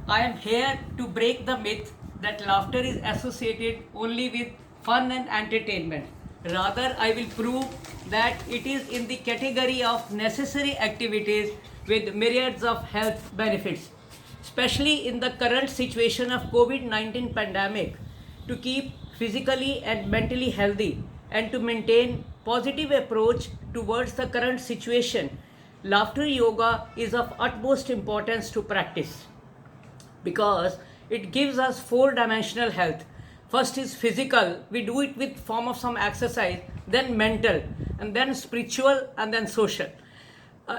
I am here to break the myth that laughter is associated only with fun and entertainment. Rather, I will prove that it is in the category of necessary activities with myriads of health benefits, especially in the current situation of COVID-19 pandemic, to keep physically and mentally healthy and to maintain positive approach towards the current situation. Laughter yoga is of utmost importance to practice because it gives us four-dimensional health. First is physical, we do it with form of some exercise, then mental, and then spiritual, and then social.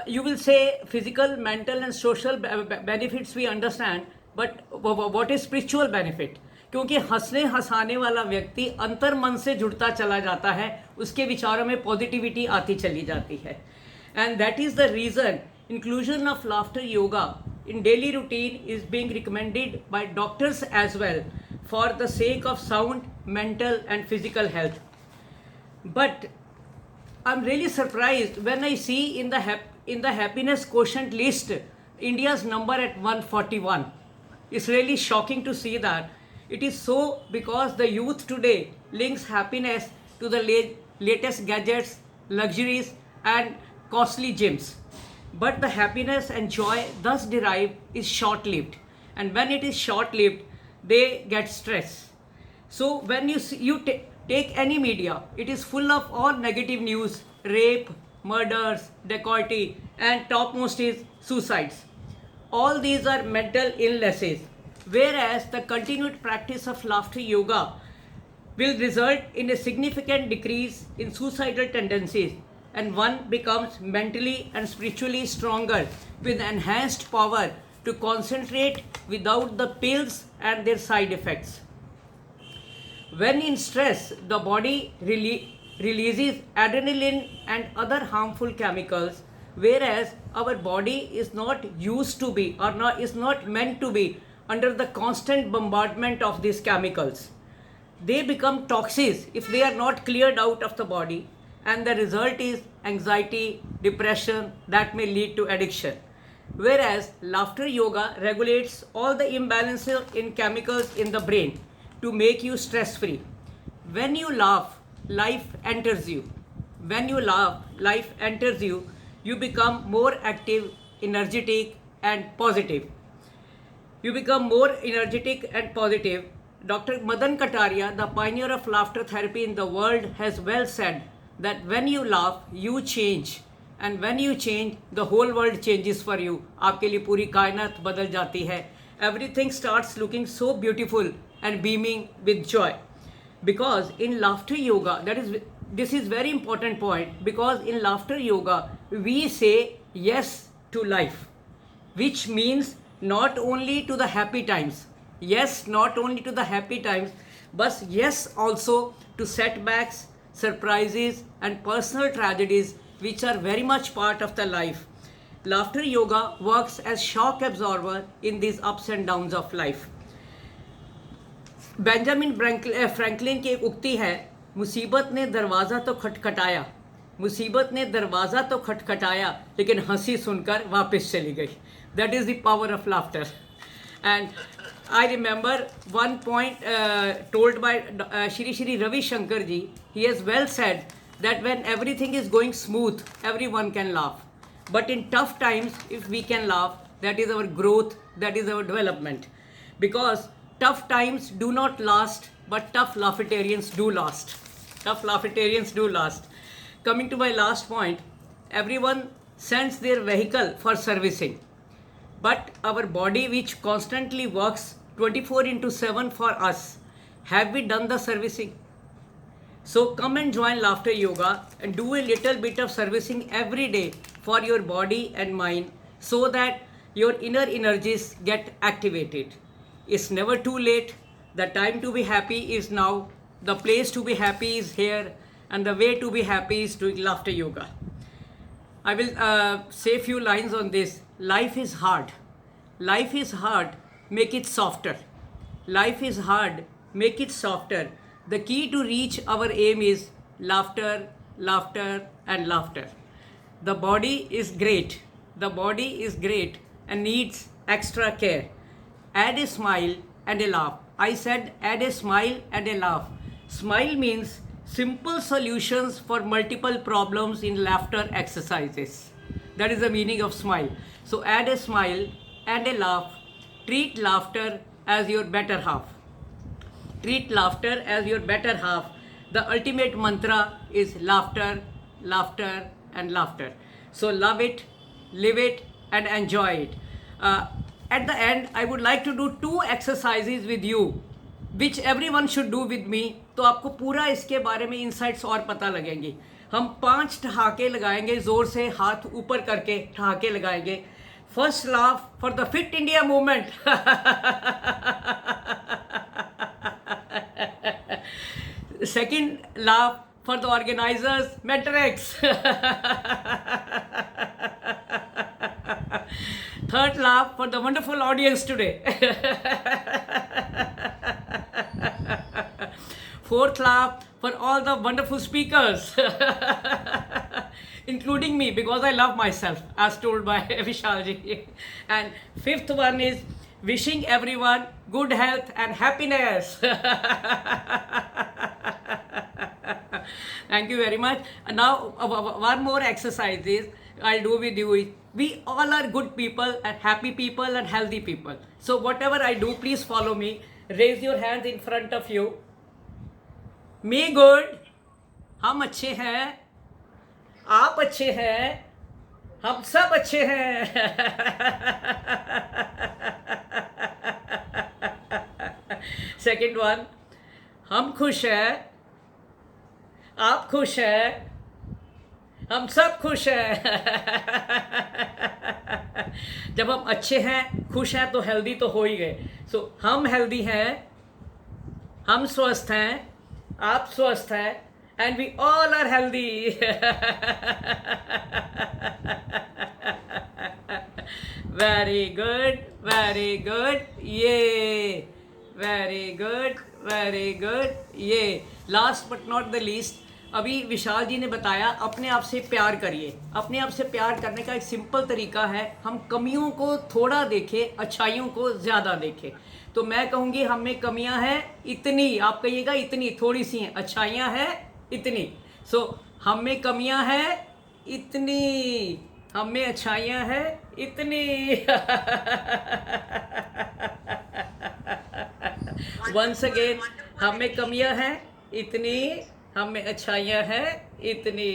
You will say physical, mental and social benefits we understand, but what is spiritual benefit? क्योंकि हंसने हंसाने वाला व्यक्ति अंतर मन से जुड़ता चला जाता है, उसके विचारों में पॉजिटिविटी आती चली जाती है. And that is the reason inclusion of laughter yoga in daily routine is being recommended by doctors as well for the sake of sound mental and physical health. But I'm really surprised when I see in the happiness quotient list India's number at 141. It's really shocking to see that. It is so because the youth today links happiness to the latest gadgets, luxuries, and costly gyms. But the happiness and joy thus derived is short lived. And when it is short lived, they get stress. So when you take any media, it is full of all negative news, rape, murders, dacoity, and topmost is suicides. All these are mental illnesses, whereas the continued practice of laughter yoga will result in a significant decrease in suicidal tendencies, and one becomes mentally and spiritually stronger with enhanced power to concentrate without the pills and their side effects. When in stress, the body releases adrenaline and other harmful chemicals, whereas our body is not used to be or is not meant to be under the constant bombardment of these chemicals. They become toxins if they are not cleared out of the body, and the result is anxiety, depression that may lead to addiction. Whereas laughter yoga regulates all the imbalances in chemicals in the brain to make you stress free. When you laugh, life enters you. When you laugh, life enters you, you become more active, energetic, and positive. You become more energetic and positive. Dr. Madan Kataria, the pioneer of laughter therapy in the world, has well said that when you laugh, you change. And when you change, the whole world changes for you. आपके लिए पूरी कायनात बदल जाती है. Everything starts looking so beautiful and beaming with joy. Because in laughter yoga, this is very important point, because in laughter yoga, we say yes to life, which means not only to the happy times, yes, not only to the happy times, but yes also to setbacks, surprises, and personal tragedies which are very much part of the life. Laughter yoga works as shock absorber in these ups and downs of life. Benjamin Franklin की एक उक्ति है, मुसीबत ने दरवाज़ा तो खटखटाया, मुसीबत ने दरवाज़ा तो खटखटाया, लेकिन हंसी सुनकर वापस चली गई. That is the power of laughter. And I remember one point told by Shri Shri Ravi Shankar ji. He has well said that when everything is going smooth, everyone can laugh. But in tough times, if we can laugh, that is our growth, that is our development. Because tough times do not last, but tough laughetarians do last. Tough laughetarians do last. Coming to my last point, everyone sends their vehicle for servicing. But our body, which constantly works 24/7 for us, have we done the servicing? So come and join laughter yoga and do a little bit of servicing every day for your body and mind, so that your inner energies get activated. It's never too late. The time to be happy is now. The place to be happy is here. And the way to be happy is doing laughter yoga. I will say a few lines on this. Life is hard. Life is hard. Make it softer. Life is hard. Make it softer. The key to reach our aim is laughter, laughter, and laughter. The body is great. The body is great and needs extra care. add a smile and a laugh. I said add a smile and a laugh. Smile means simple solutions for multiple problems in laughter exercises. That is the meaning of smile. So add a smile and a laugh. Treat laughter as your better half. Treat laughter as your better half. The ultimate mantra is laughter, laughter, and laughter. So love it, live it, and enjoy it. At the end, I would like to do 2 exercises with you, which everyone should do with me. तो आपको पूरा इसके बारे में insights और पता लगेंगे. हम 5 ठहाके लगाएंगे, जोर से हाथ ऊपर करके ठहाके लगाएंगे. First laugh for the fit India movement. Second laugh for the organizers, Mentorex. Third laugh for the wonderful audience today. Fourth laugh for all the wonderful speakers, including me, because I love myself, as told by Vishalji. And fifth one is wishing everyone good health and happiness. Thank you very much. And now one more exercise is I'll do with you is we all are good people and happy people and healthy people. So whatever I do, please follow me. Raise your hands in front of you. Me good. हम अच्छे हैं. आप अच्छे हैं. हम सब अच्छे हैं. Second one, हम खुश हैं. आप खुश हैं. हम सब खुश हैं. जब हम अच्छे हैं, खुश हैं, तो हेल्दी तो हो ही गए. सो हम हेल्दी हैं, हम स्वस्थ हैं, आप स्वस्थ हैं, and we all are healthy. Very good, very good. ये वेरी गुड, वेरी गुड. ये last but not the least, अभी विशाल जी ने बताया अपने आप से प्यार करिए. अपने आप से प्यार करने का एक सिंपल तरीका है, हम कमियों को थोड़ा देखें, अच्छाइयों को ज़्यादा देखें. तो मैं कहूँगी हम में कमियां हैं इतनी, आप कहिएगा इतनी, थोड़ी सी हैं. अच्छाइयाँ हैं इतनी. सो हम में कमियां हैं इतनी, हम में अच्छाइयाँ हैं इतनी. वंस अगेन, हम में कमियां हैं इतनी, हम में अच्छाइयाँ हैं इतनी.